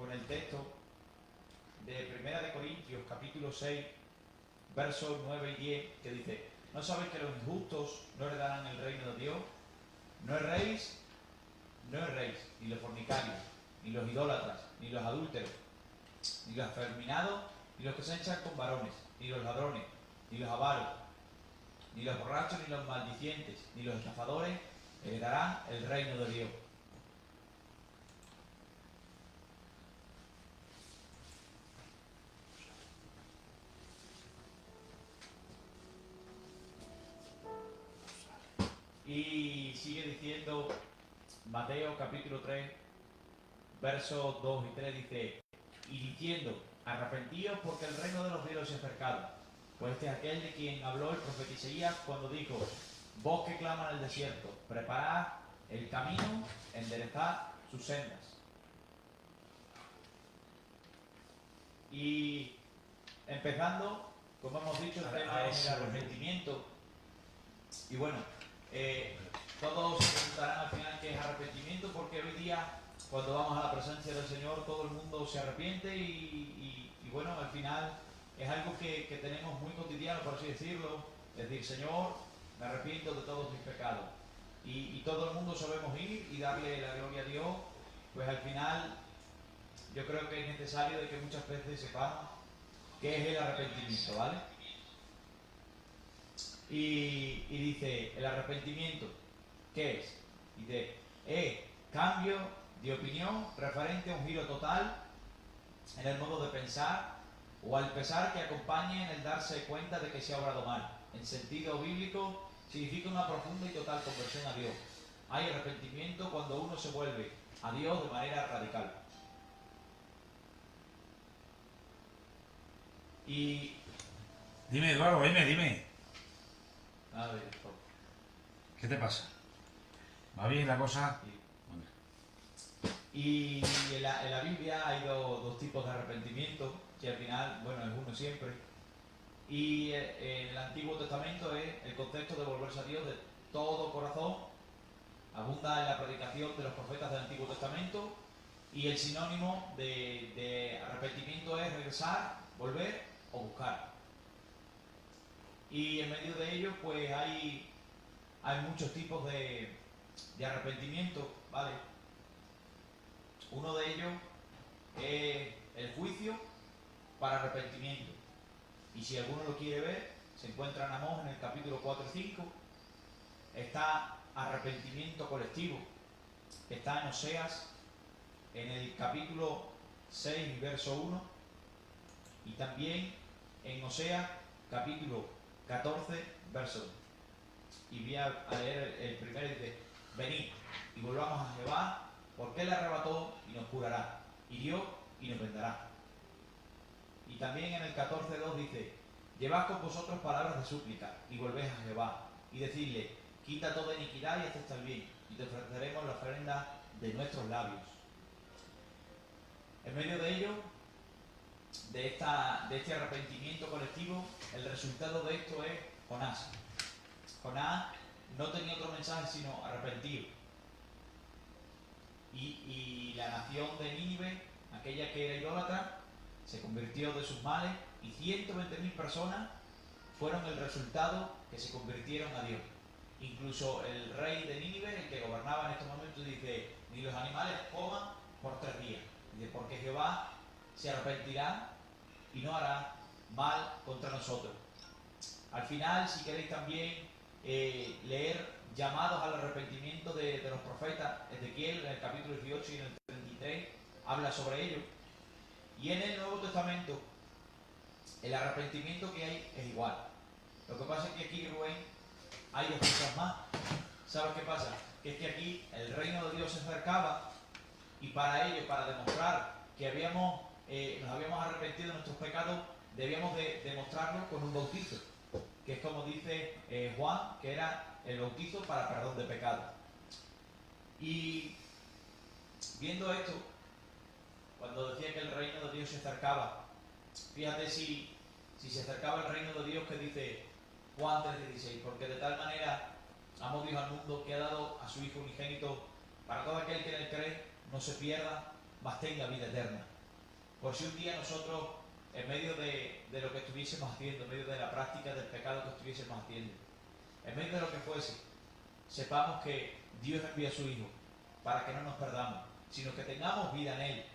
con el texto de Primera de Corintios, capítulo 6, versos 9 y 10, que dice: ¿No sabéis que los injustos no heredarán el reino de Dios? No erréis, ni los fornicarios, ni los idólatras, ni los adúlteros, ni los afeminados, ni los que se echan con varones, ni los ladrones, ni los avaros, ni los borrachos, ni los maldicientes, ni los estafadores heredarán el reino de Dios. Y sigue diciendo Mateo capítulo 3, versos 2 y 3, dice: y diciendo, arrepentíos porque el reino de los cielos se ha acercado. Pues este es aquel de quien habló el profeta Isaías cuando dijo: voz que clama en el desierto, preparad el camino, enderezad sus sendas. Y empezando, como hemos dicho, el tema es el arrepentimiento. Y bueno, todos se preguntarán al final qué es arrepentimiento, porque hoy día, cuando vamos a la presencia del Señor, todo el mundo se arrepiente y bueno, al final es algo que tenemos muy cotidiano, por así decirlo. Es decir, Señor, me arrepiento de todos mis pecados. Y todo el mundo sabemos ir y darle la gloria a Dios. Pues al final yo creo que es necesario de que muchas veces sepamos qué es el arrepentimiento, ¿vale? Y dice, el arrepentimiento, ¿qué es? Dice, cambio de opinión referente a un giro total en el modo de pensar o al pesar que acompañe en el darse cuenta de que se ha obrado mal. En sentido bíblico, significa una profunda y total conversión a Dios. Hay arrepentimiento cuando uno se vuelve a Dios de manera radical. Y... Dime, Eduardo, dime. A ver, ¿Qué te pasa? ¿Va bien la cosa? Y en la Biblia hay dos tipos de arrepentimiento, que al final, bueno, es uno siempre. Y en el Antiguo Testamento es el contexto de volverse a Dios de todo corazón. Abunda en la predicación de los profetas del Antiguo Testamento. Y el sinónimo de arrepentimiento es regresar, volver o buscar. Y en medio de ello, pues hay muchos tipos de arrepentimiento, ¿vale? Uno de ellos es el juicio para arrepentimiento. Y si alguno lo quiere ver, se encuentra en Amós en el capítulo 4 y 5. Está arrepentimiento colectivo, que está en Oseas en el capítulo 6 y verso 1. Y también en Oseas capítulo 14, verso 1. Y voy a leer el primero, dice: venid y volvamos a Jehová, porque él arrebató y nos curará, hirió y nos vendará. Y también en el 14.2 dice: llevad con vosotros palabras de súplica y volvéis a Jehová y decidle: quita toda iniquidad y acepta el bien, y te ofreceremos la ofrenda de nuestros labios. En medio de ello, de este arrepentimiento colectivo, el resultado de esto es Jonás. Jonás no tenía otro mensaje sino arrepentido. Y la nación de Nínive, aquella que era idólatra, se convirtió de sus males y 120.000 personas fueron el resultado que se convirtieron a Dios. Incluso el rey de Nínive, el que gobernaba en estos momentos, dice: ni los animales coman por 3 días. Dice: porque Jehová se arrepentirá y no hará mal contra nosotros. Al final, si queréis también leer llamados al arrepentimiento de los profetas, Ezequiel en el capítulo 18 y en el 33 habla sobre ello. Y en el Nuevo Testamento el arrepentimiento que hay es igual. Lo que pasa es que aquí, Rubén, hay 2 cosas más. ¿Sabes qué pasa? Que es que aquí el reino de Dios se acercaba, y para ello, para demostrar que nos habíamos arrepentido de nuestros pecados, debíamos de demostrarlo con un bautizo, que es como dice Juan, que era el bautizo para perdón de pecados. Y viendo esto, cuando decía que el reino de Dios se acercaba, fíjate si se acercaba el reino de Dios, que dice Juan 3:16: porque de tal manera amó Dios al mundo que ha dado a su Hijo unigénito, para todo aquel que en él cree no se pierda, mas tenga vida eterna. Por si un día nosotros, en medio de lo que estuviésemos haciendo, en medio de la práctica del pecado que estuviésemos haciendo, en medio de lo que fuese, sepamos que Dios envía a su Hijo para que no nos perdamos, sino que tengamos vida en Él.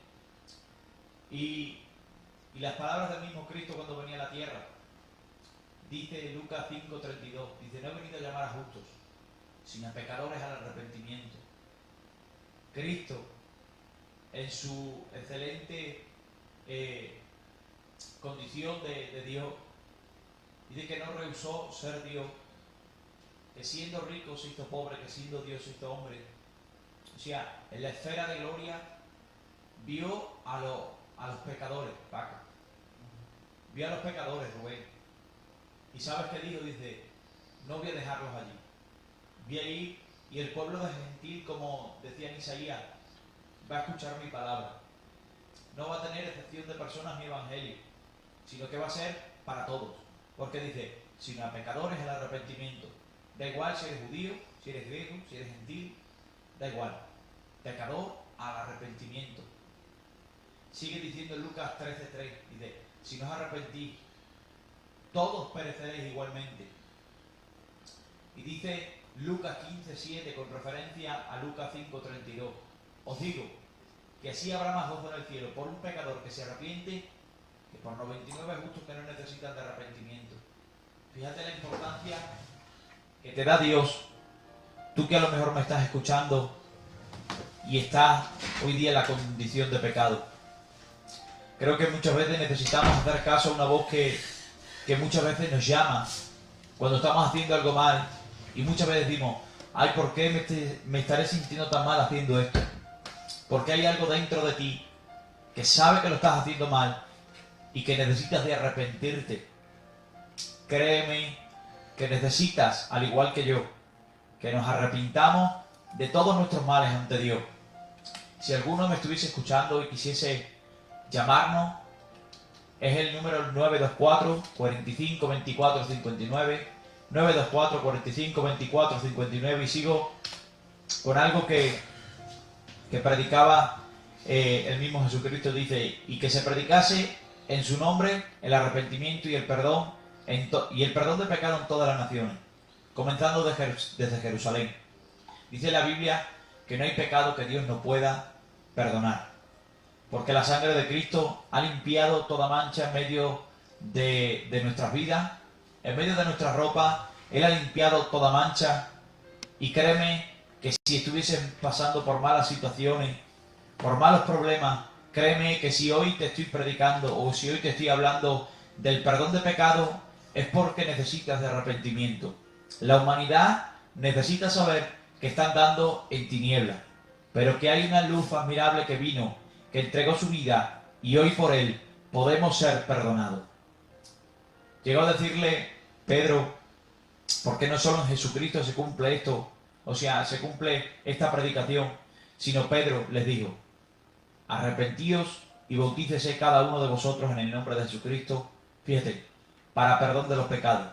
Y las palabras del mismo Cristo cuando venía a la tierra, dice Lucas 5:32, dice: no he venido a llamar a justos, sino a pecadores al arrepentimiento. Cristo, en su excelente condición de Dios, dice que no rehusó ser Dios, que siendo rico se hizo pobre, que siendo Dios se hizo hombre. O sea, en la esfera de gloria vio a los pecadores, Paca. Vio a los pecadores, Rubén. ¿Y sabes qué dijo? Dice: no voy a dejarlos allí. Voy a ir, y el pueblo de gentil, como decía en Isaías, va a escuchar mi palabra. No va a tener excepción de personas mi evangelio, sino que va a ser para todos. Porque dice: sino a pecadores el arrepentimiento. Da igual si eres judío, si eres griego, si eres gentil, da igual. Pecador al arrepentimiento. Sigue diciendo en Lucas 13:3, dice: si no os arrepentís, todos pereceréis igualmente. Y dice Lucas 15:7, con referencia a Lucas 5:32, os digo que así habrá más gozo en el cielo por un pecador que se arrepiente que por 99 justos que no necesitan de arrepentimiento. Fíjate la importancia que te da Dios. Tú que a lo mejor me estás escuchando y estás hoy día en la condición de pecado. Creo que muchas veces necesitamos hacer caso a una voz que muchas veces nos llama cuando estamos haciendo algo mal, y muchas veces decimos: ay, ¿por qué me estaré sintiendo tan mal haciendo esto? Porque hay algo dentro de ti que sabe que lo estás haciendo mal y que necesitas de arrepentirte. Créeme que necesitas, al igual que yo, que nos arrepintamos de todos nuestros males ante Dios. Si alguno me estuviese escuchando y quisiese llamarnos, es el número 924 45 24 59, 924 45 24 59, y sigo con algo que predicaba el mismo Jesucristo. Dice: y que se predicase en su nombre el arrepentimiento y el perdón de pecado en todas las naciones, comenzando desde Jerusalén. Dice la Biblia que no hay pecado que Dios no pueda perdonar, porque la sangre de Cristo ha limpiado toda mancha en medio de nuestras vidas, en medio de nuestra ropa. Él ha limpiado toda mancha. Y créeme que si estuviesen pasando por malas situaciones, por malos problemas, créeme que si hoy te estoy predicando o si hoy te estoy hablando del perdón de pecado, es porque necesitas de arrepentimiento. La humanidad necesita saber que está andando en tinieblas, pero que hay una luz admirable que vino, que entregó su vida, y hoy por él podemos ser perdonados. Llegó a decirle Pedro: porque no solo en Jesucristo se cumple esto, o sea, se cumple esta predicación, sino Pedro les dijo: arrepentíos y bautícese cada uno de vosotros en el nombre de Jesucristo, fíjate, para perdón de los pecados,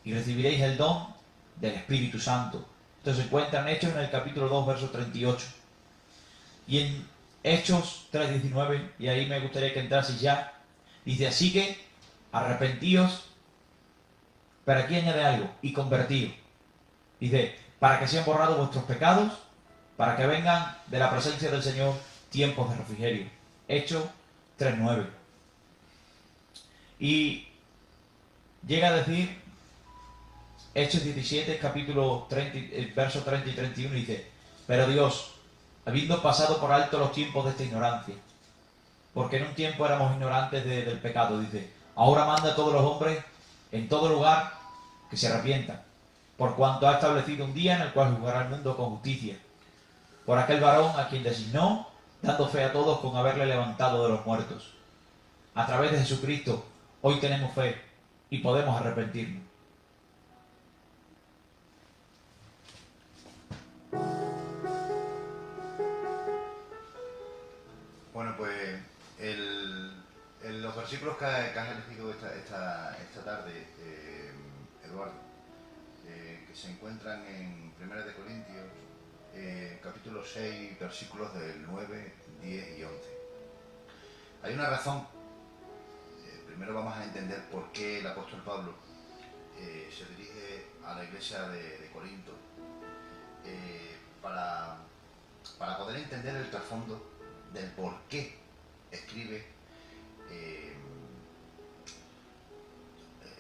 y recibiréis el don del Espíritu Santo. Esto se encuentra en Hechos, en el capítulo 2, verso 38. Y en Hechos 3:19, y ahí me gustaría que entraseis ya, dice: así que arrepentíos, pero aquí añade algo: y convertidos. Dice: para que sean borrados vuestros pecados, para que vengan de la presencia del Señor tiempos de refrigerio. Hechos 3:9. Y llega a decir Hechos 17, capítulo 30, verso 30 y 31, dice: pero Dios, habiendo pasado por alto los tiempos de esta ignorancia, porque en un tiempo éramos ignorantes del pecado, dice, ahora manda a todos los hombres en todo lugar que se arrepientan, por cuanto ha establecido un día en el cual juzgará al mundo con justicia, por aquel varón a quien designó, dando fe a todos con haberle levantado de los muertos. A través de Jesucristo hoy tenemos fe y podemos arrepentirnos. Bueno, pues los versículos que has elegido esta tarde, Eduardo, que se encuentran en 1 Corintios, capítulo 6, versículos del 9, 10 y 11. Hay una razón. Primero vamos a entender por qué el apóstol Pablo se dirige a la iglesia de Corinto, para poder entender el trasfondo del por qué escribe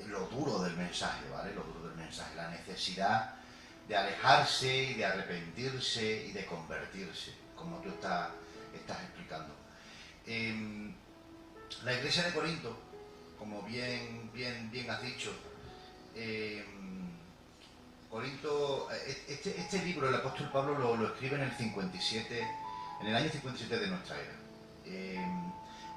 lo duro del mensaje, ¿vale? Lo duro del mensaje, la necesidad de alejarse y de arrepentirse y de convertirse, como tú estás explicando. La iglesia de Corinto, como bien has dicho, Corinto, este libro el apóstol Pablo lo escribe en el año 57 de nuestra era.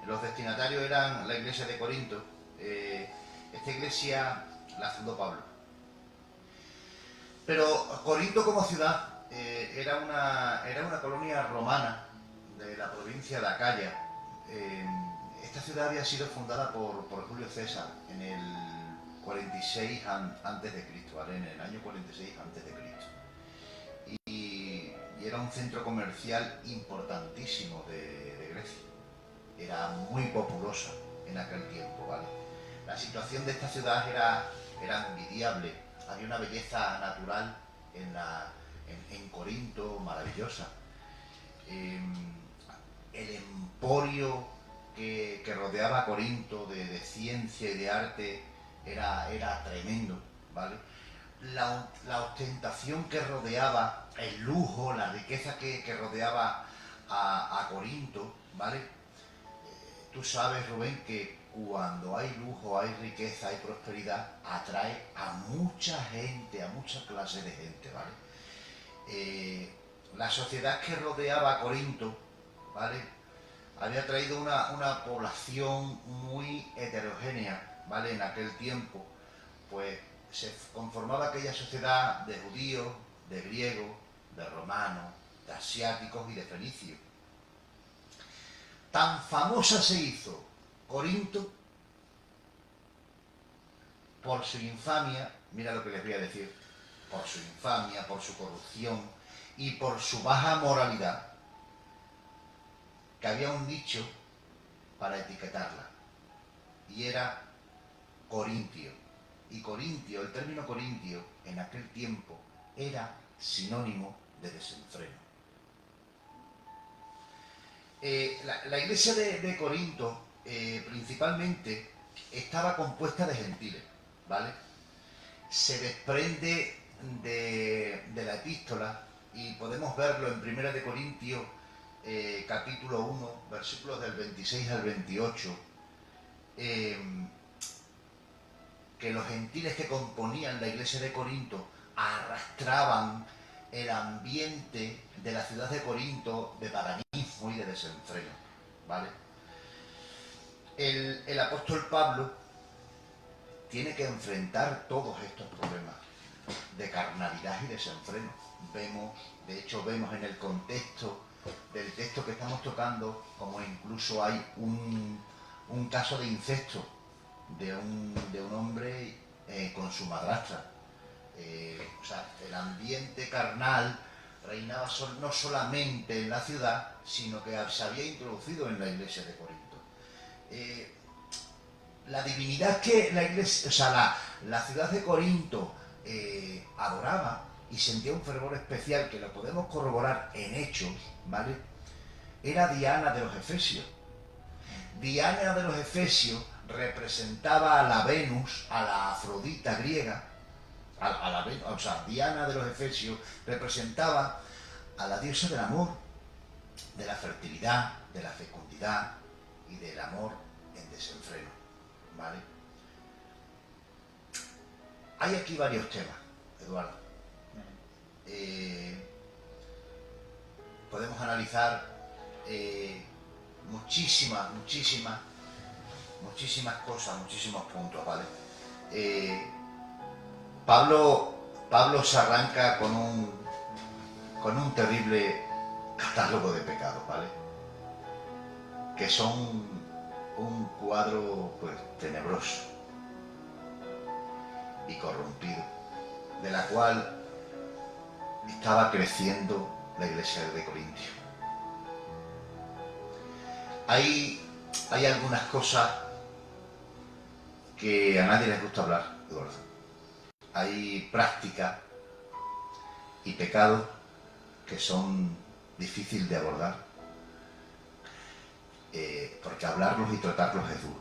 Los destinatarios eran la iglesia de Corinto. Esta iglesia la fundó Pablo. Pero Corinto como ciudad era una colonia romana de la provincia de Acaya. Esta ciudad había sido fundada por Julio César en el 46 antes de Cristo, ¿vale? En el año 46 antes de Cristo. Y era un centro comercial importantísimo de Grecia. Era muy populosa en aquel tiempo, ¿vale? La situación de esta ciudad era envidiable. Había una belleza natural en Corinto maravillosa. El emporio que rodeaba a Corinto de ciencia y de arte era tremendo, ¿vale? La ostentación que rodeaba, el lujo, la riqueza que rodeaba a Corinto, ¿vale? Tú sabes, Rubén, que cuando hay lujo, hay riqueza, hay prosperidad, atrae a mucha gente, a mucha clase de gente, ¿vale? La sociedad que rodeaba a Corinto, ¿vale?, había traído una población muy heterogénea, ¿vale? En aquel tiempo, pues se conformaba aquella sociedad de judíos, de griegos, de romanos, de asiáticos y de fenicios. Tan famosa se hizo Corinto por su infamia, mira lo que les voy a decir, por su infamia, por su corrupción y por su baja moralidad, que había un dicho para etiquetarla, y era corintio. Y corintio, el término corintio, en aquel tiempo, era sinónimo de desenfreno. La iglesia de Corinto principalmente estaba compuesta de gentiles, ¿vale? Se desprende de la epístola y podemos verlo en 1 de Corintios capítulo 1, versículos del 26 al 28, que los gentiles que componían la iglesia de Corinto arrastraban el ambiente de la ciudad de Corinto de paganismo y de desenfreno, ¿vale? El apóstol Pablo tiene que enfrentar todos estos problemas de carnalidad y desenfreno. De hecho vemos en el contexto del texto que estamos tocando como incluso hay un caso de incesto de un hombre con su madrastra. O sea, el ambiente carnal reinaba no solamente en la ciudad, sino que se había introducido en la iglesia de Corinto. La divinidad que la iglesia, o sea, la ciudad de Corinto adoraba y sentía un fervor especial, que lo podemos corroborar en Hechos, ¿vale? Era Diana de los Efesios. Diana de los Efesios representaba a la Venus, a la Afrodita griega. O sea, Diana de los Efesios representaba a la diosa del amor, de la fertilidad, de la fecundidad y del amor en desenfreno, ¿vale? Hay aquí varios temas, Eduardo. Podemos analizar muchísimas cosas, muchísimos puntos, ¿vale? Pablo se arranca con un terrible catálogo de pecados, ¿vale? Que son un cuadro, pues, tenebroso y corrompido, de la cual estaba creciendo la iglesia de Corintio. Hay hay algunas cosas que a nadie les gusta hablar, Eduardo. Hay prácticas y pecados que son difíciles de abordar, porque hablarlos y tratarlos es duro.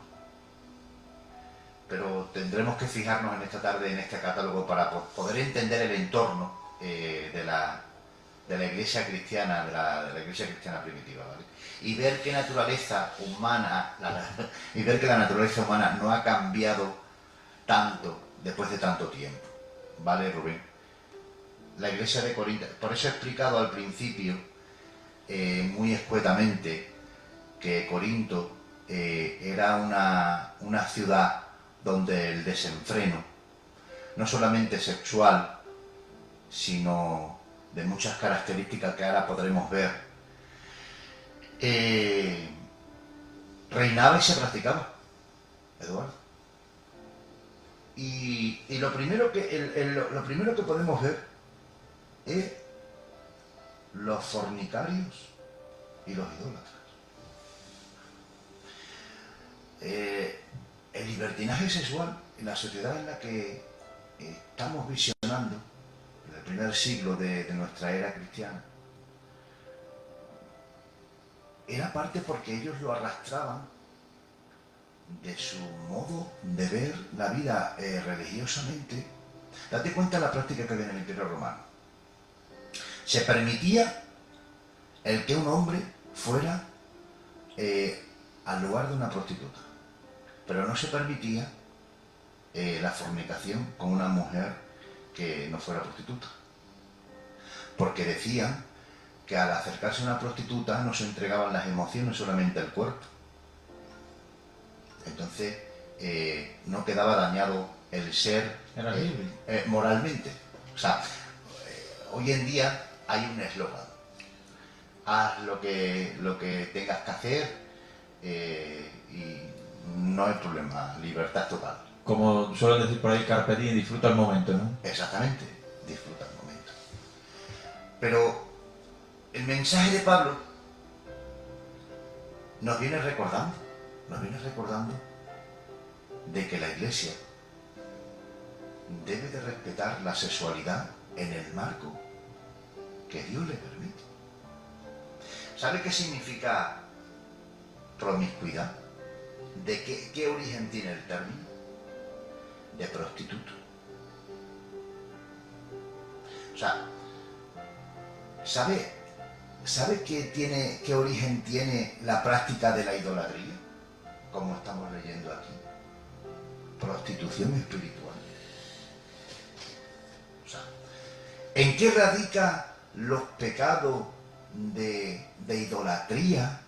Pero tendremos que fijarnos en esta tarde en este catálogo para poder entender el entorno de la iglesia cristiana, de la iglesia cristiana primitiva, ¿vale? Y ver qué naturaleza humana, y ver que la naturaleza humana no ha cambiado tanto después de tanto tiempo, ¿vale, Rubén? La iglesia de Corinto, por eso he explicado al principio, muy escuetamente, que Corinto era una ciudad donde el desenfreno, no solamente sexual, sino de muchas características que ahora podremos ver, reinaba y se practicaba, Eduardo. Y lo primero que podemos ver es los fornicarios y los idólatras. El libertinaje sexual en la sociedad en la que estamos visionando, en el primer siglo de nuestra era cristiana, era parte porque ellos lo arrastraban de su modo de ver la vida religiosamente. Date cuenta de la práctica que había en el Imperio Romano. Se permitía el que un hombre fuera al lugar de una prostituta, pero no se permitía la fornicación con una mujer que no fuera prostituta, porque decían que al acercarse a una prostituta no se entregaban las emociones, solamente el cuerpo. Entonces no quedaba dañado el ser moralmente. O sea, hoy en día hay un eslogan: haz lo que tengas que hacer y no hay problema, libertad total. Como suelen decir por ahí, carpe diem, disfruta el momento, ¿no? Exactamente, disfruta el momento. Pero el mensaje de Pablo nos viene recordando de que la Iglesia debe de respetar la sexualidad en el marco que Dios le permite. ¿Sabe qué significa promiscuidad? ¿De qué origen tiene el término? De prostituto. O sea, ¿sabe qué origen tiene la práctica de la idolatría? Como estamos leyendo aquí. Prostitución espiritual. O sea, ¿en qué radica los pecados de idolatría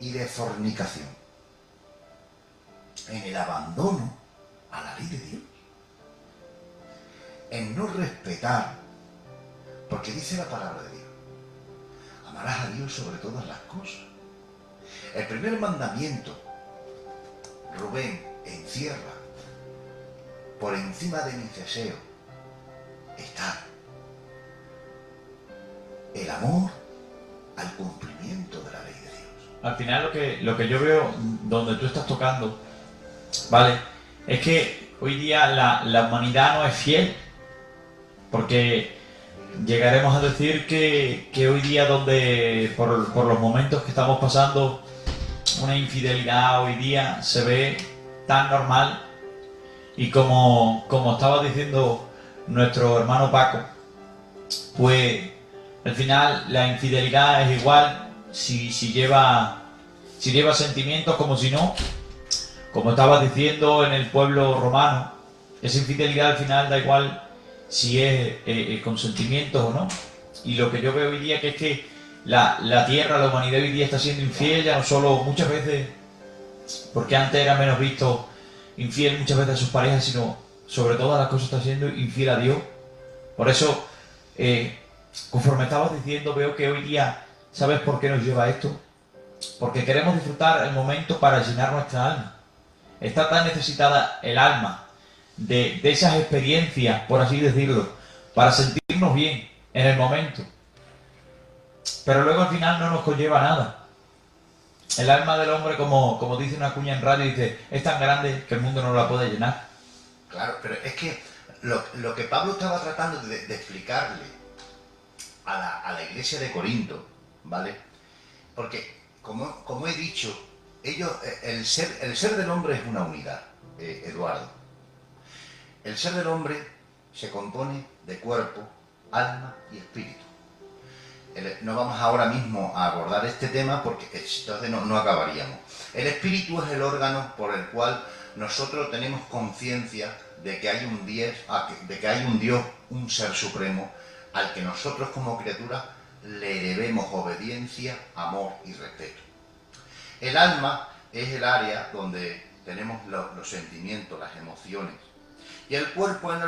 y de fornicación? En el abandono a la ley de Dios, en no respetar, porque dice la palabra de Dios: amarás a Dios sobre todas las cosas. El primer mandamiento, Rubén, encierra: por encima de mis deseos está el amor al cumplimiento de la ley de Dios. Al final lo que yo veo donde tú estás tocando, ¿vale? Es que hoy día la humanidad no es fiel, porque llegaremos a decir que hoy día, donde por los momentos que estamos pasando, una infidelidad hoy día se ve tan normal, y como estaba diciendo nuestro hermano Paco, pues al final la infidelidad es igual si lleva sentimientos como si no. Como estabas diciendo, en el pueblo romano, esa infidelidad al final da igual si es con sentimientos o no. Y lo que yo veo hoy día que es que la tierra, la humanidad hoy día está siendo infiel, ya no solo muchas veces, porque antes era menos visto infiel muchas veces a sus parejas, sino sobre todas las cosas está siendo infiel a Dios. Por eso, conforme estabas diciendo, veo que hoy día, ¿sabes por qué nos lleva esto? Porque queremos disfrutar el momento para llenar nuestra alma. Está tan necesitada el alma de esas experiencias, por así decirlo, para sentirnos bien en el momento. Pero luego al final no nos conlleva nada. El alma del hombre, como dice una cuña en radio, dice, es tan grande que el mundo no la puede llenar. Claro, pero es que lo que Pablo estaba tratando de explicarle a la iglesia de Corinto, ¿vale? Porque, como he dicho, el ser del hombre es una unidad, Eduardo. El ser del hombre se compone de cuerpo, alma y espíritu. No vamos ahora mismo a abordar este tema porque entonces no acabaríamos. El espíritu es el órgano por el cual nosotros tenemos conciencia de que hay un Dios, un ser supremo, al que nosotros como criaturas le debemos obediencia, amor y respeto. El alma es el área donde tenemos los sentimientos, las emociones. Y el cuerpo es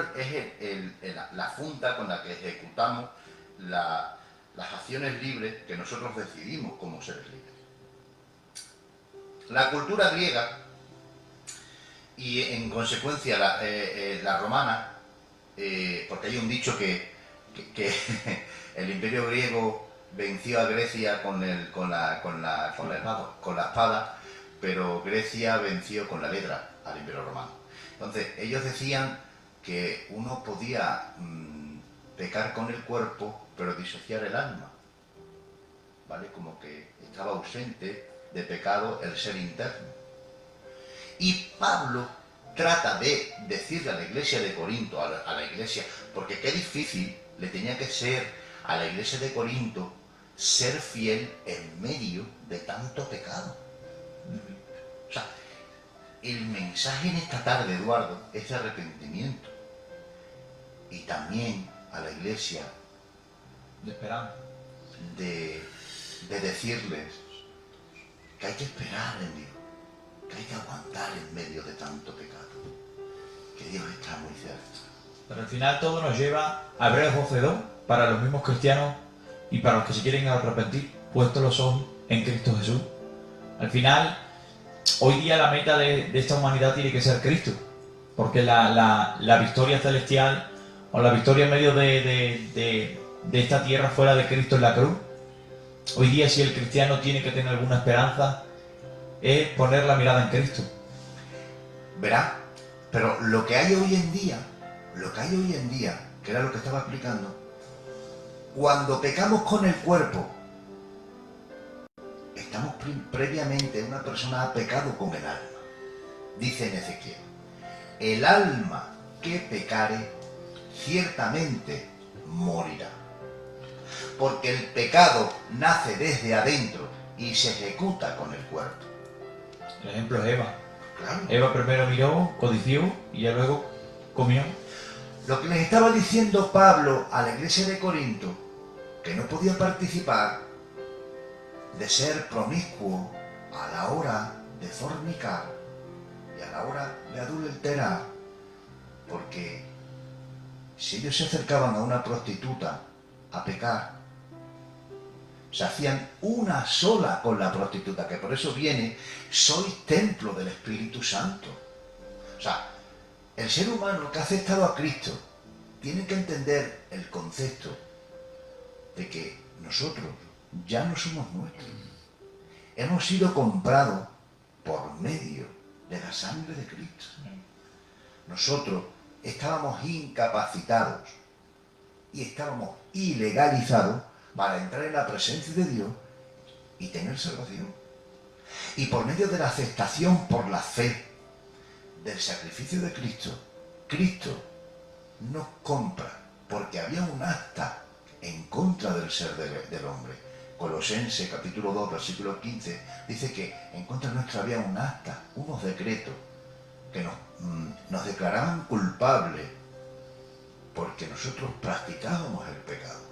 la funda con la que ejecutamos las acciones libres que nosotros decidimos como seres libres. La cultura griega y en consecuencia la romana, porque hay un dicho que el imperio griego venció a Grecia con la espada, pero Grecia venció con la letra al imperio romano. Entonces ellos decían que uno podía pecar con el cuerpo pero disociar el alma, ¿vale? Como que estaba ausente de pecado el ser interno. Y Pablo trata de decirle a la iglesia de Corinto, a la iglesia, porque qué difícil le tenía que ser a la iglesia de Corinto ser fiel en medio de tanto pecado. O sea, el mensaje en esta tarde, Eduardo, es de arrepentimiento. Y también a la iglesia De esperanza. De decirles que hay que esperar en Dios, que hay que aguantar en medio de tanto pecado, que Dios está muy cerca. Pero al final todo nos lleva a Hebreos 12:2 para los mismos cristianos y para los que se quieren arrepentir, puestos los ojos en Cristo Jesús. Al final, hoy día la meta de esta humanidad tiene que ser Cristo, porque la victoria celestial o la victoria en medio de esta tierra fuera de Cristo en la cruz. Hoy día, si el cristiano tiene que tener alguna esperanza, es poner la mirada en Cristo. Verá, pero lo que hay hoy en día, que era lo que estaba explicando, cuando pecamos con el cuerpo, estamos previamente, una persona ha pecado con el alma. Dice en Ezequiel, el alma que pecare, ciertamente morirá. Porque el pecado nace desde adentro y se ejecuta con el cuerpo. El ejemplo es Eva. Claro. Eva primero miró, codició y ya luego comió. Lo que les estaba diciendo Pablo a la iglesia de Corinto, que no podía participar de ser promiscuo a la hora de fornicar y a la hora de adulterar, porque si ellos se acercaban a una prostituta a pecar, se hacían una sola con la prostituta, que por eso viene, sois templo del Espíritu Santo. O sea, el ser humano que ha aceptado a Cristo tiene que entender el concepto de que nosotros ya no somos nuestros. Hemos sido comprados por medio de la sangre de Cristo. Nosotros estábamos incapacitados y estábamos ilegalizados para entrar en la presencia de Dios y tener salvación. Y por medio de la aceptación por la fe del sacrificio de Cristo, Cristo nos compra, porque había un acta en contra del ser del hombre. Colosenses capítulo 2, versículo 15, dice que en contra nuestra había un acta, unos decretos que nos declaraban culpables porque nosotros practicábamos el pecado.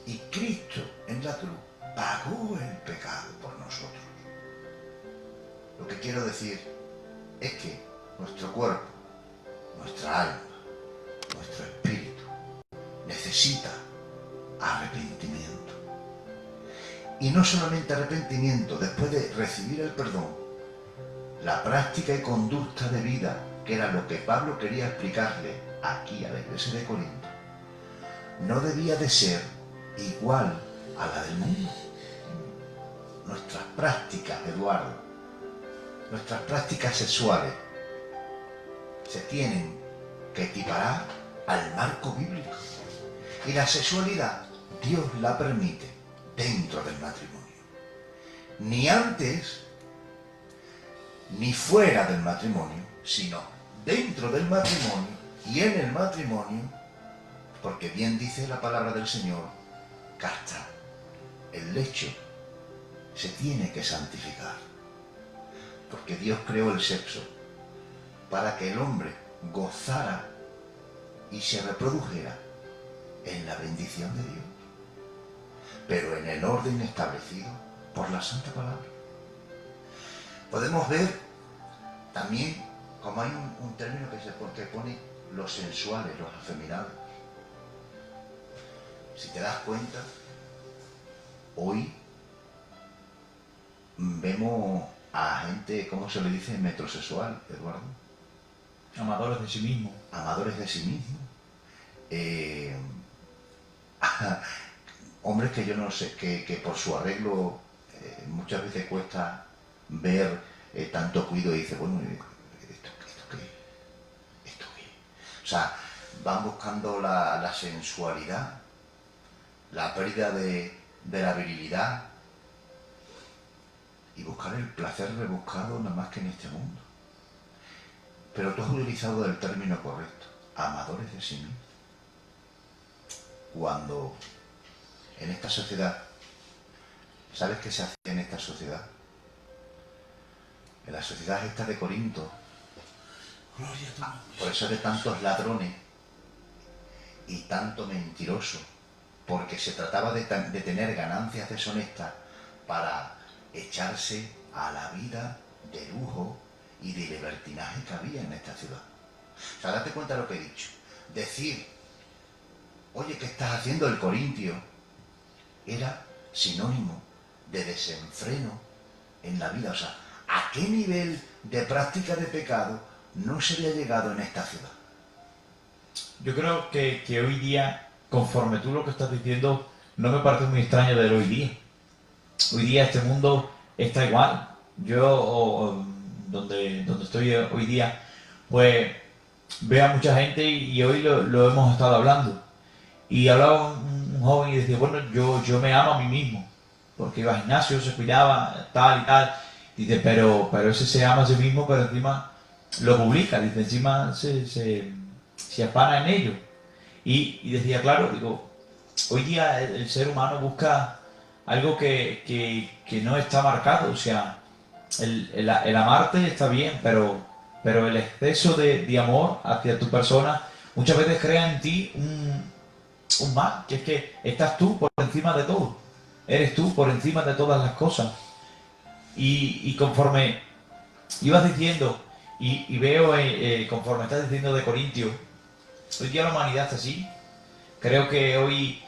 Y Cristo en la cruz pagó el pecado por nosotros. Lo que quiero decir es que nuestro cuerpo, nuestra alma, nuestro espíritu necesita arrepentimiento. Y no solamente arrepentimiento, después de recibir el perdón, la práctica y conducta de vida, que era lo que Pablo quería explicarle aquí a la iglesia de Corinto, no debía de ser igual a la del mundo. nuestras prácticas, Eduardo, nuestras prácticas sexuales se tienen que equiparar al marco bíblico. Y la sexualidad Dios la permite dentro del matrimonio. Ni antes ni fuera del matrimonio, sino dentro del matrimonio y en el matrimonio, porque bien dice la palabra del Señor, que hasta el lecho se tiene que santificar, porque Dios creó el sexo para que el hombre gozara y se reprodujera en la bendición de Dios, pero en el orden establecido por la Santa Palabra. Podemos ver también como hay un término que pone los sensuales, los afeminados. Si te das cuenta, hoy vemos a gente, ¿cómo se le dice? Metrosexual, Eduardo. Amadores de sí mismos. Amadores de sí mismos. Hombres que yo no sé, que por su arreglo muchas veces cuesta ver tanto cuido y dice, bueno, ¿esto qué? ¿Esto qué? O sea, van buscando la sensualidad, la pérdida de la virilidad y buscar el placer rebuscado nada más que en este mundo. Pero tú has utilizado el término correcto, amadores de sí mismos. Cuando en esta sociedad, ¿sabes qué se hace en esta sociedad? En la sociedad esta de Corinto, por eso de tantos ladrones y tanto mentiroso, porque se trataba de tener ganancias deshonestas para echarse a la vida de lujo y de libertinaje que había en esta ciudad. O sea, date cuenta de lo que he dicho. Decir, oye, ¿qué estás haciendo? El corintio era sinónimo de desenfreno en la vida. O sea, ¿a qué nivel de práctica de pecado no se había llegado en esta ciudad? Yo creo que hoy día, conforme tú lo que estás diciendo, no me parece muy extraño de hoy día. Hoy día este mundo está igual. Yo, donde estoy hoy día, pues veo a mucha gente y hoy lo hemos estado hablando. Y hablaba un joven y decía, bueno, yo me amo a mí mismo, porque iba al gimnasio, se cuidaba, tal y tal. Dice, pero ese se ama a sí mismo, pero encima lo publica, dice, encima se afana en ello. Y decía, claro, digo, hoy día el ser humano busca algo que no está marcado. O sea, el amarte está bien, pero el exceso de amor hacia tu persona muchas veces crea en ti un mal, que es que estás tú por encima de todo. Eres tú por encima de todas las cosas. Y conforme ibas diciendo, y veo, conforme estás diciendo de Corintio, hoy día la humanidad está así. Creo que hoy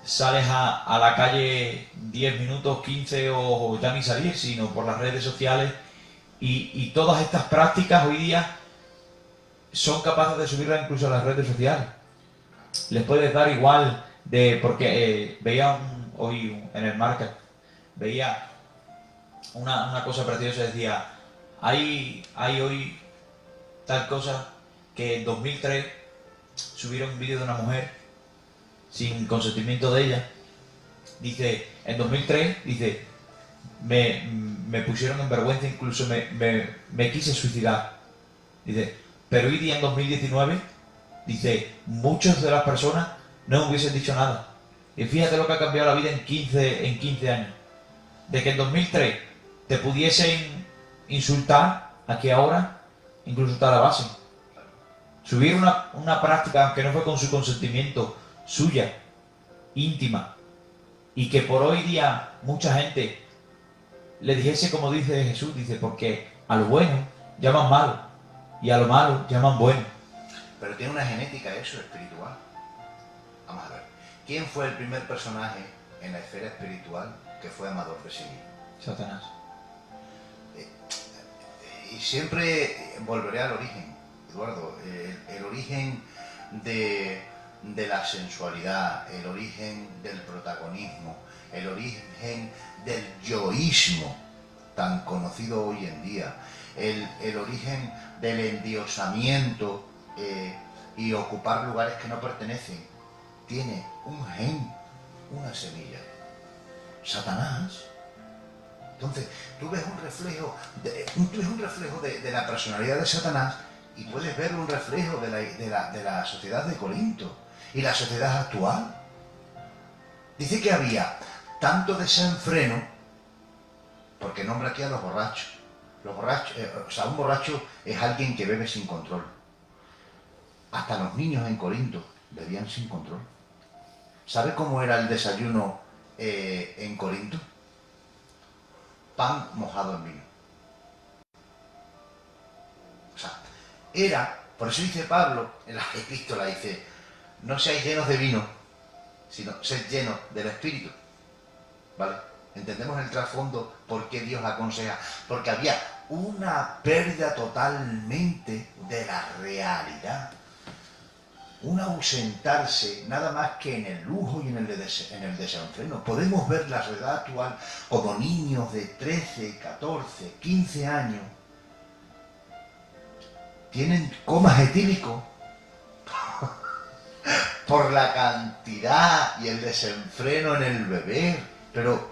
sales a la calle 10 minutos, 15 o ya ni salir, sino por las redes sociales, y todas estas prácticas hoy día son capaces de subirlas incluso a las redes sociales. Les puedes dar igual porque veía hoy en el market, veía una cosa preciosa, decía, hay hoy tal cosa que en 2003 subieron un vídeo de una mujer sin consentimiento de ella. Dice, en 2003, dice, me pusieron en vergüenza, incluso me quise suicidar. Dice, pero hoy día en 2019, dice, muchas de las personas no hubiesen dicho nada. Y fíjate lo que ha cambiado la vida en 15 años. De que en 2003 te pudiesen insultar, a que ahora incluso te alabasen. Subir una práctica, aunque no fue con su consentimiento, suya, íntima, y que por hoy día mucha gente le dijese como dice Jesús, dice, porque a lo bueno llaman malo y a lo malo llaman bueno. Pero tiene una genética eso, espiritual. Vamos a ver, ¿quién fue el primer personaje en la esfera espiritual que fue amador de sí mismo? Satanás. Y siempre volveré al origen, Eduardo, el origen de de la sensualidad, el origen del protagonismo, el origen del yoísmo tan conocido hoy en día, el origen del endiosamiento y ocupar lugares que no pertenecen, tiene un gen, una semilla. Satanás. Entonces, tú ves un reflejo de la personalidad de Satanás y puedes ver un reflejo de la sociedad de Corinto y la sociedad actual. Dice que había tanto desenfreno, porque nombra aquí a los borrachos. Los borrachos, un borracho es alguien que bebe sin control. Hasta los niños en Corinto bebían sin control. ¿Sabe cómo era el desayuno en Corinto? Pan mojado en vino. O sea, por eso dice Pablo en la epístola, dice, no seáis llenos de vino, sino sed llenos del Espíritu. ¿Vale? Entendemos el trasfondo por qué Dios aconseja. Porque había una pérdida totalmente de la realidad. Un ausentarse nada más que en el lujo y en el desenfreno. Podemos ver la sociedad actual como niños de 13, 14, 15 años. Tienen comas etílicos por la cantidad y el desenfreno en el beber. Pero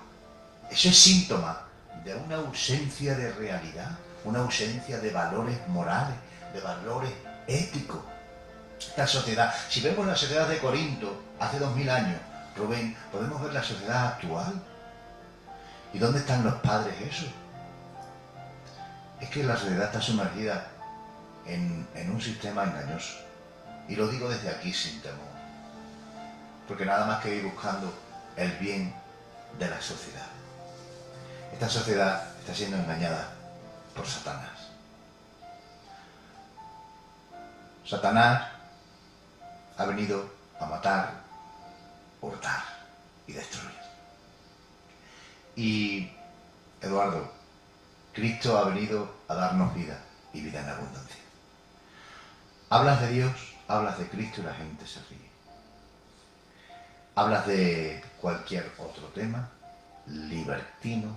eso es síntoma de una ausencia de realidad, una ausencia de valores morales, de valores éticos. Esta sociedad, si vemos la sociedad de Corinto hace 2000 años, Rubén, podemos ver la sociedad actual. ¿Y dónde están los padres eso? Es que la sociedad está sumergida en un sistema engañoso. Y lo digo desde aquí sin temor. Porque nada más que ir buscando el bien de la sociedad. Esta sociedad está siendo engañada por Satanás. Satanás ha venido a matar, hurtar y destruir. Y, Eduardo, Cristo ha venido a darnos vida y vida en abundancia. Hablas de Dios, hablas de Cristo y la gente se ríe. Hablas de cualquier otro tema, libertino,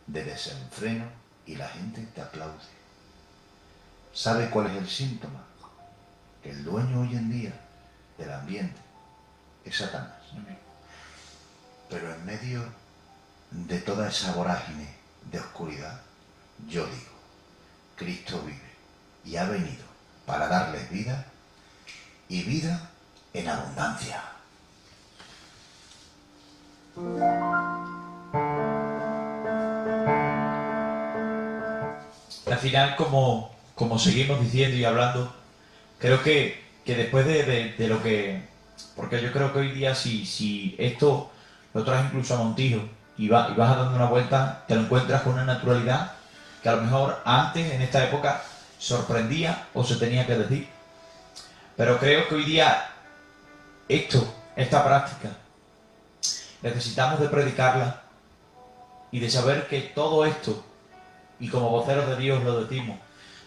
de desenfreno, y la gente te aplaude. ¿Sabe cuál es el síntoma? Que el dueño hoy en día del ambiente es Satanás. Pero en medio de toda esa vorágine de oscuridad, yo digo, Cristo vive y ha venido para darles vida y vida en abundancia. Al final, como seguimos diciendo y hablando, creo que después de lo que... Porque yo creo que hoy día si esto lo traes incluso a Montijo y vas dando una vuelta, te lo encuentras con una naturalidad que a lo mejor antes, en esta época, sorprendía o se tenía que decir. Pero creo que hoy día esta práctica, necesitamos de predicarla y de saber que todo esto, y como voceros de Dios lo decimos,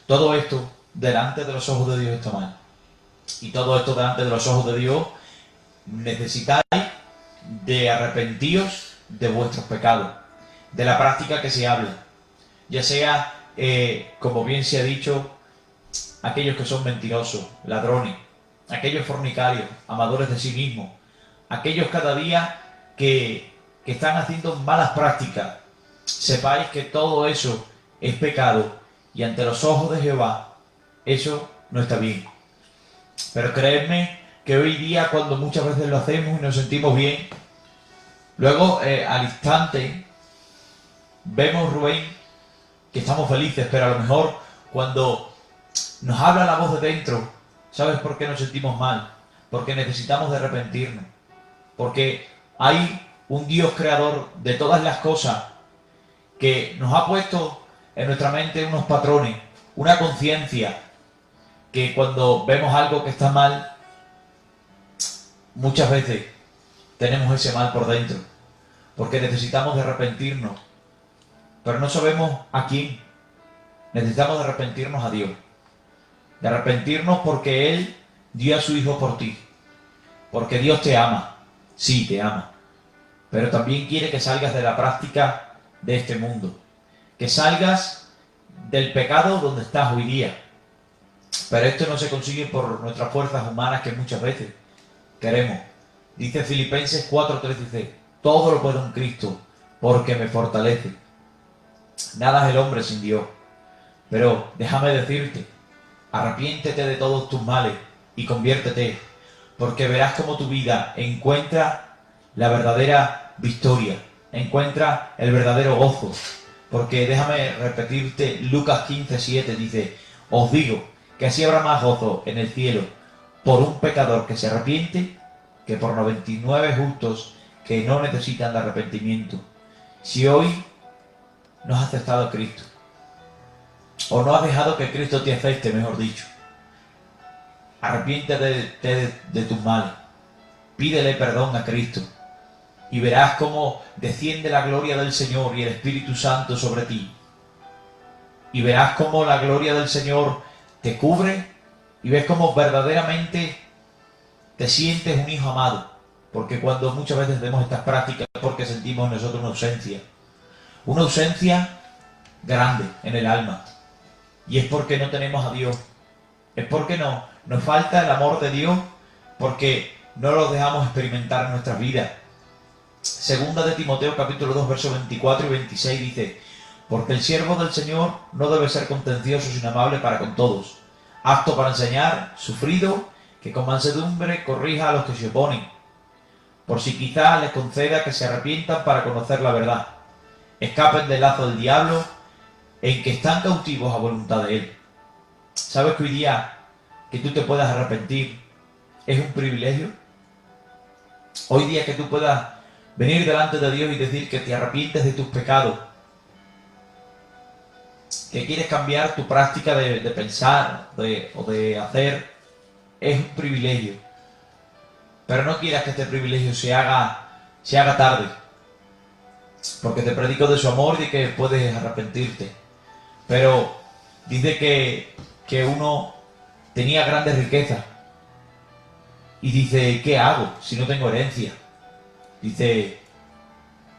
todo esto delante de los ojos de Dios está mal. Y todo esto delante de los ojos de Dios necesitáis de arrepentíos de vuestros pecados, de la práctica que se habla, ya sea, como bien se ha dicho, aquellos que son mentirosos, ladrones, aquellos fornicarios, amadores de sí mismos, aquellos cada día que están haciendo malas prácticas. Sepáis que todo eso es pecado y ante los ojos de Jehová eso no está bien. Pero creedme que hoy día, cuando muchas veces lo hacemos y nos sentimos bien, luego al instante vemos, Rubén, que estamos felices, pero a lo mejor cuando nos habla la voz de dentro, ¿sabes por qué nos sentimos mal? Porque necesitamos de arrepentirnos. Porque hay un Dios creador de todas las cosas que nos ha puesto en nuestra mente unos patrones, una conciencia, que cuando vemos algo que está mal, muchas veces tenemos ese mal por dentro, porque necesitamos de arrepentirnos, pero no sabemos a quién. Necesitamos de arrepentirnos a Dios, de arrepentirnos porque Él dio a su Hijo por ti, Porque Dios te ama, sí, te ama, pero también quiere que salgas de la práctica de este mundo, que salgas del pecado donde estás hoy día. Pero esto no se consigue por nuestras fuerzas humanas que muchas veces queremos. Dice Filipenses 4:3, dice, todo lo puedo en Cristo porque me fortalece. Nada es el hombre sin Dios. Pero déjame decirte, arrepiéntete de todos tus males y conviértete, porque verás cómo tu vida encuentra la verdadera victoria, encuentra el verdadero gozo. Porque déjame repetirte, Lucas 15:7 dice, os digo que así habrá más gozo en el cielo por un pecador que se arrepiente que por 99 justos que no necesitan de arrepentimiento. Si hoy no has aceptado a Cristo, o no has dejado que Cristo te acepte, mejor dicho, arrepiéntete de tus males, pídele perdón a Cristo, y verás cómo desciende la gloria del Señor y el Espíritu Santo sobre ti. Y verás cómo la gloria del Señor te cubre, y ves cómo verdaderamente te sientes un hijo amado. Porque cuando muchas veces vemos estas prácticas es porque sentimos en nosotros una ausencia grande en el alma. Y es porque no tenemos a Dios. Es porque nos falta el amor de Dios, porque no lo dejamos experimentar en nuestras vidas. Segunda de Timoteo capítulo 2 versos 24 y 26 dice, porque el siervo del Señor no debe ser contencioso sino amable para con todos, apto para enseñar, sufrido, que con mansedumbre corrija a los que se oponen, por si quizá les conceda que se arrepientan para conocer la verdad, escapen del lazo del diablo, en que están cautivos a voluntad de él. ¿Sabes que hoy día que tú te puedas arrepentir es un privilegio? Hoy día que tú puedas venir delante de Dios y decir que te arrepientes de tus pecados, que quieres cambiar tu práctica de pensar o de hacer, es un privilegio. Pero no quieras que este privilegio se haga tarde, porque te predico de su amor y de que puedes arrepentirte. Pero dice que uno tenía grandes riquezas y dice, ¿qué hago si no tengo herencia? Dice,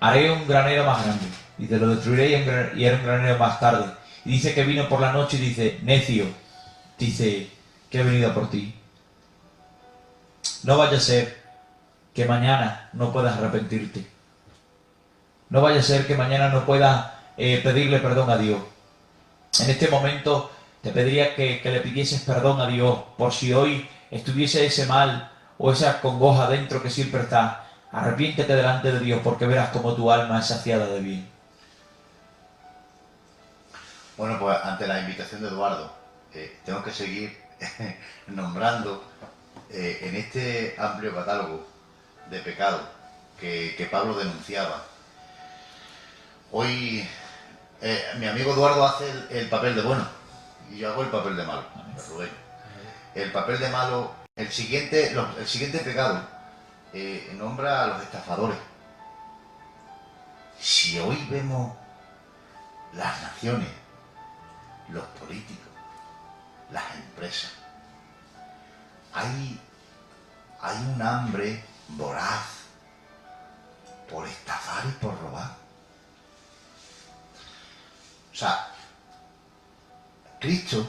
haré un granero más grande. Dice, lo destruiré y haré un granero más tarde. Y dice que vino por la noche y dice, necio, dice, que he venido por ti. No vaya a ser que mañana no puedas arrepentirte. No vaya a ser que mañana no puedas pedirle perdón a Dios. En este momento te pediría que le pidieses perdón a Dios por si hoy estuviese ese mal o esa congoja dentro que siempre está. Arrepiéntete delante de Dios porque verás como tu alma es saciada de bien. Bueno, pues ante la invitación de Eduardo, tengo que seguir nombrando en este amplio catálogo de pecados que Pablo denunciaba. Hoy mi amigo Eduardo hace el papel de bueno y yo hago el papel de malo, Rubén. El papel de malo, el siguiente pecado nombra a los estafadores. Si hoy vemos las naciones, los políticos, las empresas, hay un hambre voraz por estafar y por robar. O sea, Cristo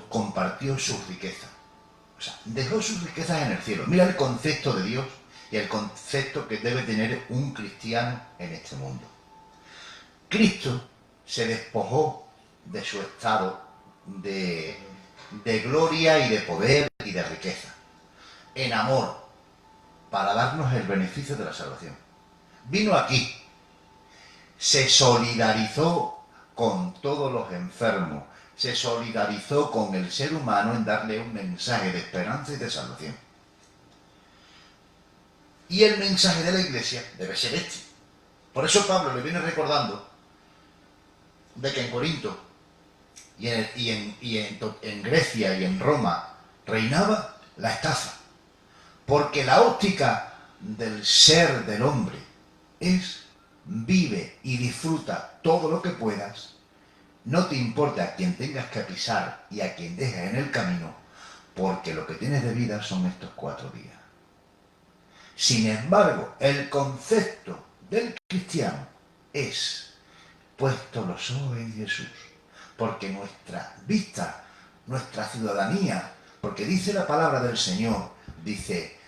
compartió sus riquezas. O sea, dejó sus riquezas en el cielo. Mira el concepto de Dios y el concepto que debe tener un cristiano en este mundo. Cristo se despojó de su estado de gloria y de poder y de riqueza, en amor, para darnos el beneficio de la salvación. Vino aquí, se solidarizó con todos los enfermos, se solidarizó con el ser humano en darle un mensaje de esperanza y de salvación. Y el mensaje de la Iglesia debe ser este. Por eso Pablo le viene recordando de que en Corinto y en Grecia y en Roma reinaba la estafa, porque la óptica del ser del hombre es vive y disfruta todo lo que puedas, no te importa a quien tengas que pisar y a quien dejes en el camino, porque lo que tienes de vida son estos 4 días. Sin embargo, el concepto del cristiano es puesto los ojos en Jesús, porque nuestra vista, nuestra ciudadanía, porque dice la palabra del Señor, dice,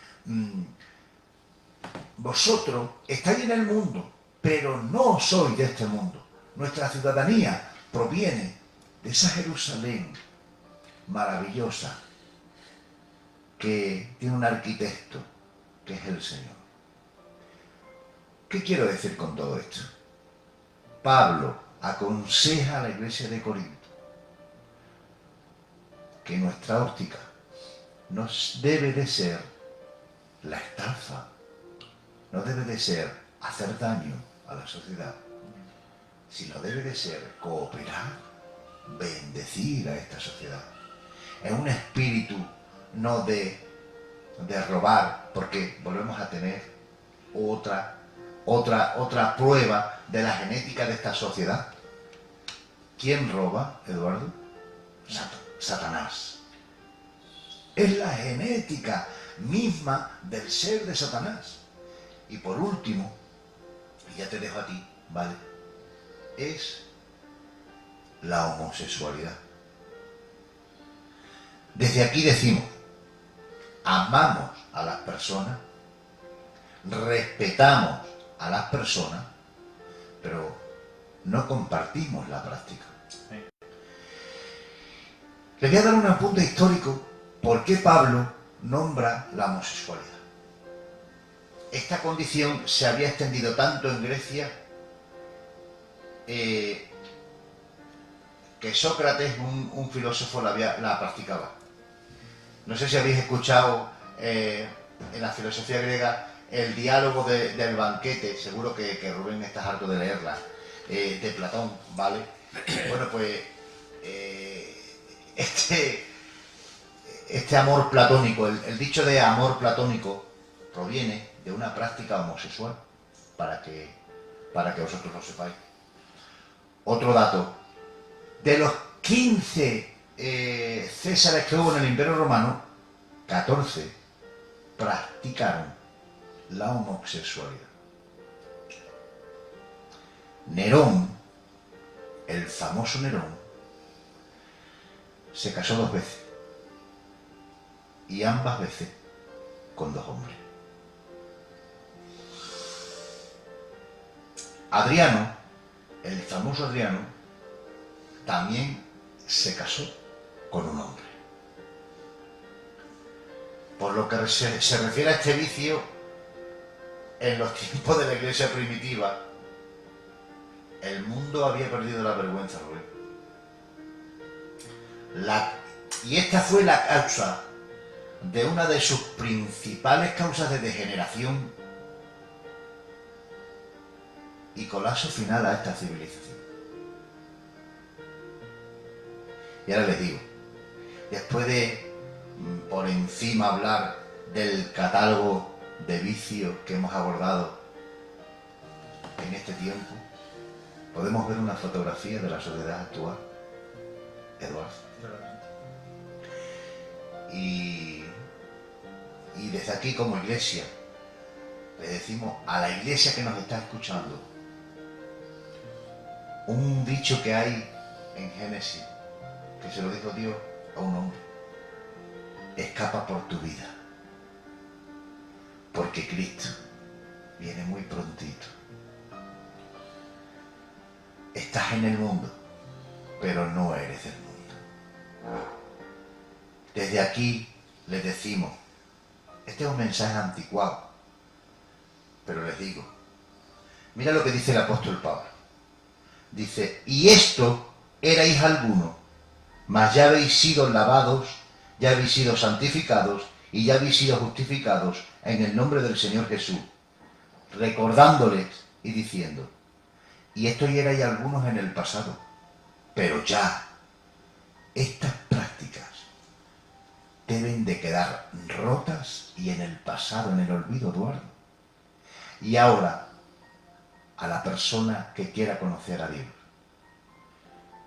vosotros estáis en el mundo, pero no sois de este mundo. Nuestra ciudadanía proviene de esa Jerusalén maravillosa que tiene un arquitecto que es el Señor. ¿Qué quiero decir con todo esto? Pablo aconseja a la iglesia de Corinto que nuestra óptica no debe de ser la estafa, no debe de ser hacer daño a la sociedad, sino debe de ser cooperar, bendecir a esta sociedad. Es un espíritu no de robar, porque volvemos a tener otra prueba de la genética de esta sociedad. ¿Quién roba, Eduardo? Satanás. Es la genética misma del ser de Satanás. Y por último, y ya te dejo a ti, ¿vale? Es la homosexualidad. Desde aquí decimos, amamos a las personas, respetamos a las personas, pero no compartimos la práctica. Sí. Les voy a dar un apunte histórico por qué Pablo nombra la homosexualidad. Esta condición se había extendido tanto en Grecia que Sócrates, un filósofo, la practicaba. No sé si habéis escuchado en la filosofía griega el diálogo del banquete, seguro que Rubén estás harto de leerla, de Platón, ¿vale? Bueno, pues este amor platónico, el dicho de amor platónico proviene de una práctica homosexual, para que vosotros lo sepáis. Otro dato, de los 15 Césares que hubo en el Imperio Romano, 14 practicaron la homosexualidad. Nerón, el famoso Nerón, se casó 2 veces, y ambas veces con 2 hombres. Adriano, el famoso Adriano, también se casó con un hombre. Por lo que se refiere a este vicio, en los tiempos de la iglesia primitiva, el mundo había perdido la vergüenza, Rubén. Y esta fue la causa de una de sus principales causas de degeneración y colapso final a esta civilización. Y ahora les digo, después de por encima hablar del catálogo de vicios que hemos abordado en este tiempo, podemos ver una fotografía de la sociedad actual, Eduardo. Y desde aquí como iglesia le decimos a la iglesia que nos está escuchando un dicho que hay en Génesis, que se lo dijo Dios a un hombre: escapa por tu vida, porque Cristo viene muy prontito. Estás en el mundo, pero no eres del mundo. Desde aquí les decimos, este es un mensaje anticuado, pero les digo, mira lo que dice el apóstol Pablo. Dice, y esto erais algunos, mas ya habéis sido lavados, ya habéis sido santificados y ya habéis sido justificados en el nombre del Señor Jesús, recordándoles y diciendo, y esto ya erais algunos en el pasado, pero ya estas prácticas deben de quedar rotas y en el pasado, en el olvido, Eduardo. Y ahora, a la persona que quiera conocer a Dios,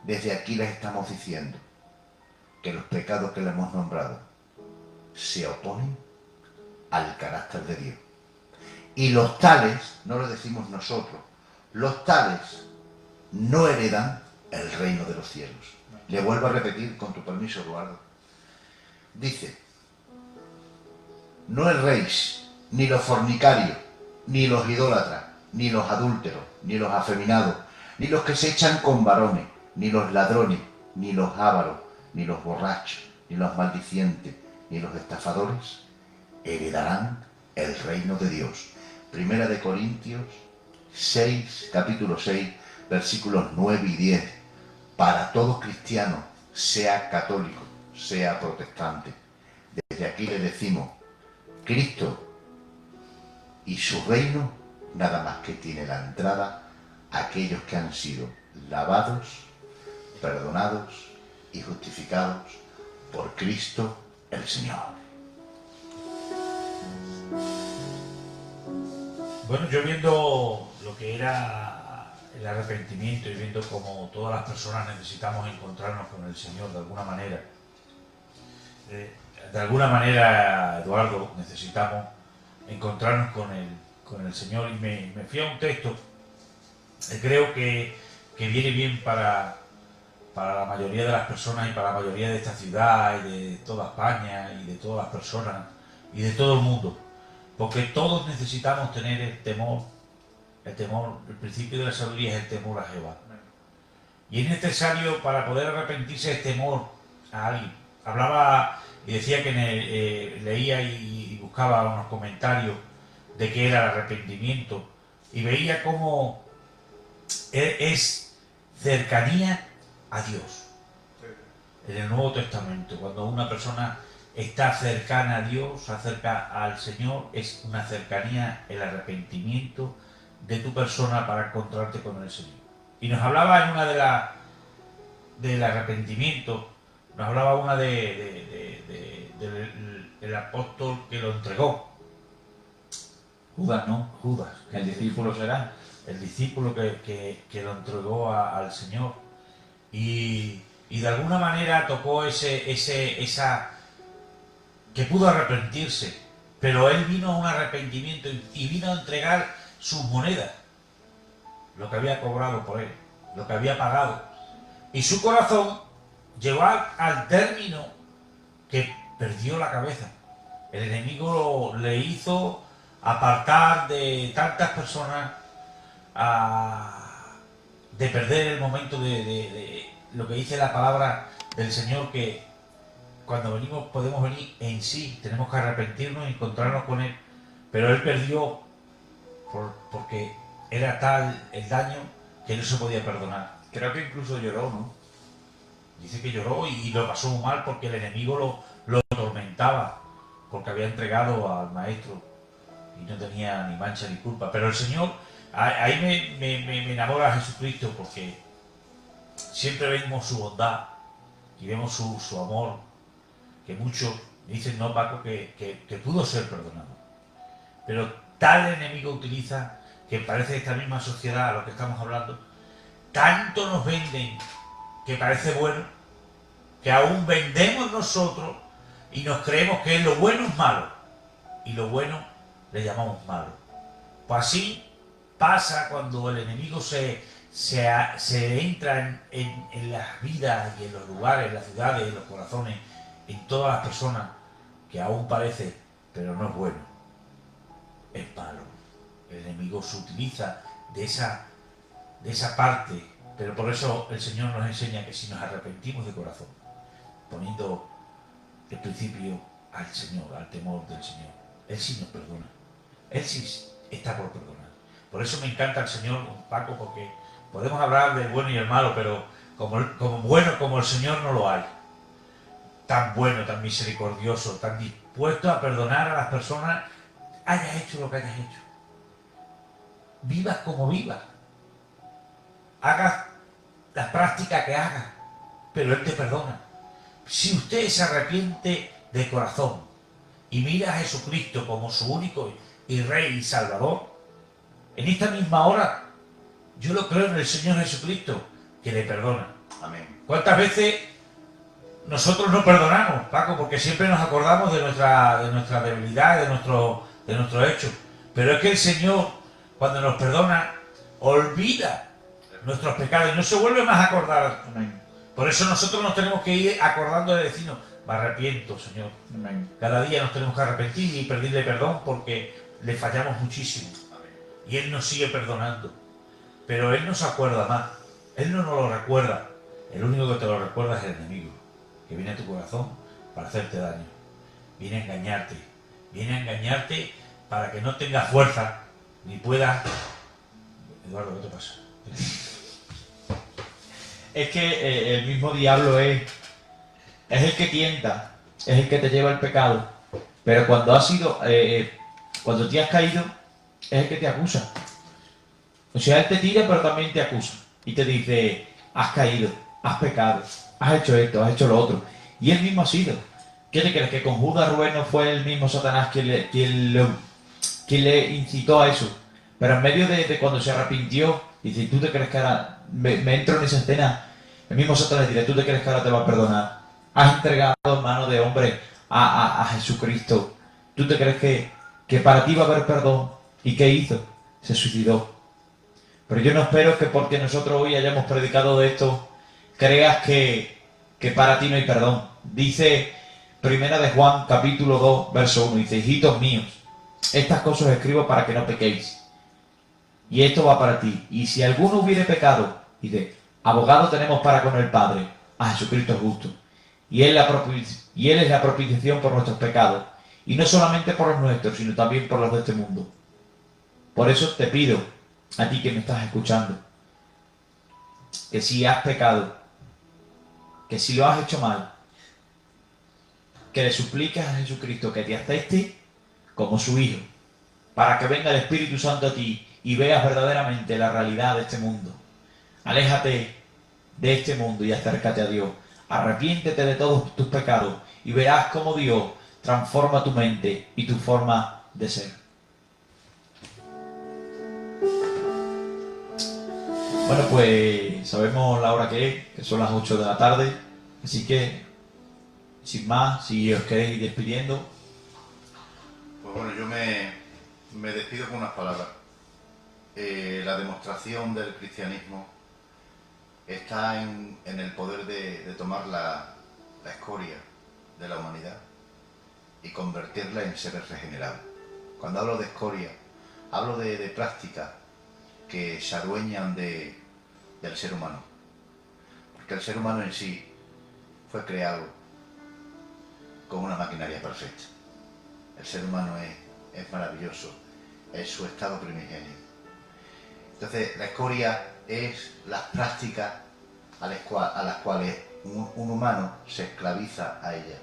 desde aquí les estamos diciendo que los pecados que le hemos nombrado se oponen al carácter de Dios. Y los tales, no lo decimos nosotros, los tales no heredan el reino de los cielos. Le vuelvo a repetir, con tu permiso, Eduardo. Dice, no erréis, ni los fornicarios, ni los idólatras, ni los adúlteros, ni los afeminados, ni los que se echan con varones, ni los ladrones, ni los ávaros, ni los borrachos, ni los maldicientes, ni los estafadores, heredarán el reino de Dios. Primera de Corintios 6, capítulo 6, versículos 9 y 10. Para todo cristiano, sea católico, sea protestante. Desde aquí le decimos, Cristo y su reino nada más que tiene la entrada a aquellos que han sido lavados, perdonados y justificados por Cristo el Señor. Bueno, yo viendo lo que era el arrepentimiento y viendo cómo todas las personas necesitamos encontrarnos con el Señor de alguna manera. De alguna manera, Eduardo, necesitamos encontrarnos con el Señor, y me fui a un texto que creo que viene bien para la mayoría de las personas y para la mayoría de esta ciudad y de toda España y de todas las personas y de todo el mundo. Porque todos necesitamos tener el temor, el principio de la sabiduría es el temor a Jehová. Y es necesario, para poder arrepentirse, el temor a alguien. Hablaba y decía que leía y buscaba unos comentarios de qué era el arrepentimiento, y veía cómo es cercanía a Dios. En el Nuevo Testamento, cuando una persona está cercana a Dios, acerca al Señor, es una cercanía, el arrepentimiento de tu persona para encontrarte con el Señor. Y nos hablaba en una del arrepentimiento, nos hablaba una del apóstol que lo entregó. Judas, ¿no? Judas. El discípulo será. El discípulo que lo entregó al Señor. Y de alguna manera tocó esa que pudo arrepentirse, pero él vino a un arrepentimiento y vino a entregar sus monedas, lo que había cobrado por él, lo que había pagado, y su corazón llegó al término que perdió la cabeza. El enemigo le hizo apartar de tantas personas, de perder el momento de lo que dice la palabra del Señor, que cuando venimos podemos venir en sí, tenemos que arrepentirnos y encontrarnos con Él, pero Él perdió porque era tal el daño que no se podía perdonar. Creo que incluso lloró, ¿no? Dice que lloró y lo pasó muy mal porque el enemigo lo atormentaba, porque había entregado al maestro y no tenía ni mancha ni culpa. Pero el Señor, ahí me enamora a Jesucristo, porque siempre vemos su bondad y vemos su amor, que muchos dicen, no, Paco, que pudo ser perdonado. Pero tal enemigo utiliza, que parece esta misma sociedad a lo que estamos hablando, tanto nos venden que parece bueno, que aún vendemos nosotros y nos creemos que lo bueno es malo y lo bueno le llamamos malo. Pues así pasa cuando el enemigo se entra en las vidas y en los lugares, en las ciudades, en los corazones, en todas las personas, que aún parece, pero no es bueno, es malo. El enemigo se utiliza de esa parte, pero por eso el Señor nos enseña que si nos arrepentimos de corazón, poniendo el principio al Señor, al temor del Señor, Él sí nos perdona, Él sí está por perdonar. Por eso me encanta el Señor, Paco, porque podemos hablar del bueno y el malo, pero como bueno como el Señor no lo hay. Tan bueno, tan misericordioso, tan dispuesto a perdonar a las personas, hayas hecho lo que hayas hecho. Vivas como vivas. Hagas las prácticas que hagas, pero Él te perdona. Si usted se arrepiente de corazón y mira a Jesucristo como su único y Rey y Salvador, en esta misma hora, yo lo creo en el Señor Jesucristo, que le perdona. Amén. ¿Cuántas veces nosotros no perdonamos, Paco, porque siempre nos acordamos de nuestra debilidad, de nuestro hecho. Pero es que el Señor, cuando nos perdona, olvida nuestros pecados y no se vuelve más a acordar. Amén. Por eso nosotros nos tenemos que ir acordando de decirnos, me arrepiento, Señor. Amén. Cada día nos tenemos que arrepentir y pedirle perdón porque le fallamos muchísimo. Y Él nos sigue perdonando. Pero Él no se acuerda más. Él no nos lo recuerda. El único que te lo recuerda es el enemigo, que viene a tu corazón para hacerte daño. Viene a engañarte. Viene a engañarte para que no tengas fuerza ni pueda... Eduardo, ¿qué te pasa? Es que el mismo diablo es el que tienta, es el que te lleva al pecado. Pero cuando has sido, cuando te has caído, es el que te acusa. O sea, él te tira, pero también te acusa. Y te dice, has caído, has pecado, has hecho esto, has hecho lo otro. Y él mismo ha sido. ¿Qué te crees? ¿Que con Judas Rubén no fue el mismo Satanás quien le incitó a eso? Pero en medio de cuando se arrepintió, dice, ¿tú te crees que ahora me entro en esa escena? El mismo Satanás dice, ¿tú te crees que ahora te va a perdonar? Has entregado en manos de hombre a Jesucristo. ¿Tú te crees que para ti va a haber perdón? ¿Y qué hizo? Se suicidó. Pero yo no espero que porque nosotros hoy hayamos predicado de esto, creas que para ti no hay perdón. Dice Primera de Juan, capítulo 2, verso 1, dice, hijitos míos, estas cosas os escribo para que no pequéis. Y esto va para ti. Y si alguno hubiere pecado, dice, abogado tenemos para con el Padre, a Jesucristo justo. Y Él es la propiciación por nuestros pecados. Y no solamente por los nuestros, sino también por los de este mundo. Por eso te pido, a ti que me estás escuchando, que si has pecado, que si lo has hecho mal, que le supliques a Jesucristo que te acepte como su Hijo, para que venga el Espíritu Santo a ti y veas verdaderamente la realidad de este mundo. Aléjate de este mundo y acércate a Dios. Arrepiéntete de todos tus pecados y verás cómo Dios transforma tu mente y tu forma de ser. Bueno, pues sabemos la hora que son las 8 de la tarde, así que, sin más, si os queréis ir despidiendo. Pues bueno, yo me despido con unas palabras. La demostración del cristianismo está en el poder de tomar la escoria de la humanidad y convertirla en seres regenerados. Cuando hablo de escoria, hablo de prácticas que se adueñan del ser humano. Porque el ser humano en sí fue creado con una maquinaria perfecta. El ser humano es maravilloso, es su estado primigenio. Entonces, la escoria es las prácticas a las cuales un humano se esclaviza a ellas.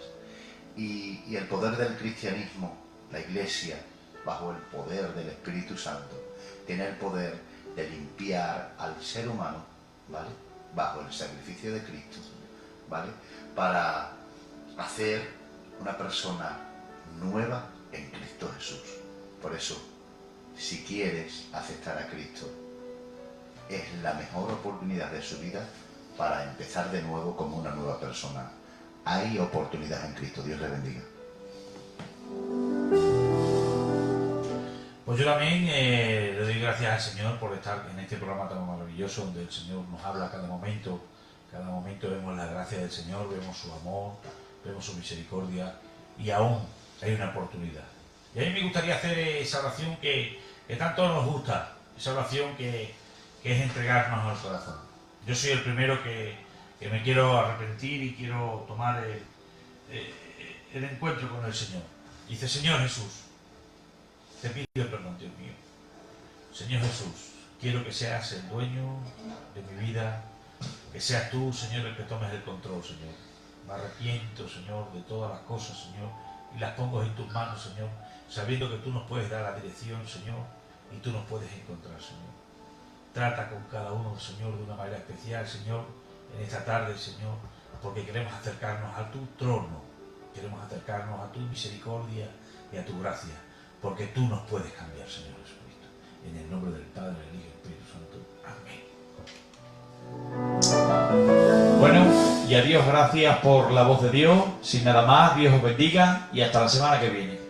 Y el poder del cristianismo, la Iglesia, bajo el poder del Espíritu Santo, tiene el poder de limpiar al ser humano, ¿vale?, bajo el sacrificio de Cristo, ¿vale?, para hacer una persona nueva en Cristo Jesús. Por eso, si quieres aceptar a Cristo, es la mejor oportunidad de su vida para empezar de nuevo como una nueva persona. Hay oportunidad en Cristo. Dios le bendiga. Pues yo también le doy gracias al Señor por estar en este programa tan maravilloso donde el Señor nos habla a cada momento vemos la gracia del Señor, vemos su amor, vemos su misericordia y aún hay una oportunidad. Y a mí me gustaría hacer esa oración que tanto nos gusta, esa oración que es entregarnos al corazón. Yo soy el primero que me quiero arrepentir y quiero tomar el encuentro con el Señor. Dice, Señor Jesús, te pido perdón, Dios mío. Señor Jesús, quiero que seas el dueño de mi vida, que seas tú, Señor, el que tomes el control, Señor. Me arrepiento, Señor, de todas las cosas, Señor, y las pongo en tus manos, Señor, sabiendo que tú nos puedes dar la dirección, Señor, y tú nos puedes encontrar, Señor. Trata con cada uno, Señor, de una manera especial, Señor, en esta tarde, Señor, porque queremos acercarnos a tu trono, queremos acercarnos a tu misericordia y a tu gracia, porque tú nos puedes cambiar, Señor Jesucristo. En el nombre del Padre, del Hijo y del Espíritu Santo. Amén. Bueno, Y a Dios gracias por la voz de Dios. Sin nada más, Dios os bendiga y hasta la semana que viene.